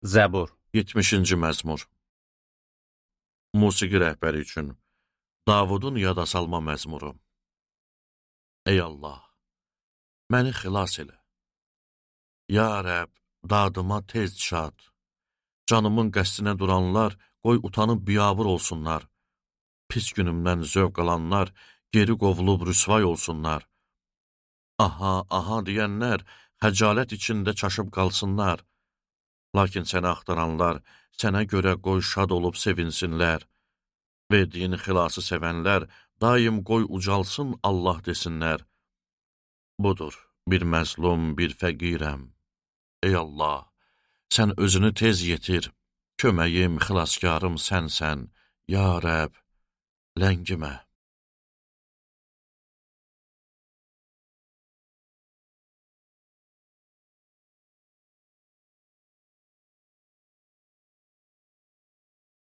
Zəbur 70-ci məzmur. Musiqi rəhbəri üçün Davudun yada salma məzmuru. Ey Allah, məni xilas elə. Ya Rəbb, dadıma tez çat. Canımın qəsdinə duranlar, qoy utanıb biyabır olsunlar. Pis günümdən zövq alanlar, geri qovulub rüsvay olsunlar. Aha, aha deyənlər, xəcalət içində çaşıb qalsınlar. Lakin səni axtaranlar, sənə görə qoy şad olub sevinsinlər. Verdiyin xilası sevənlər, daim qoy ucalsın Allah desinlər. Budur, bir məzlum, bir fəqirəm. Ey Allah, sən özünü tez yetir, köməyim, xilaskarım sənsən. Ya Rəbb, ləngimə.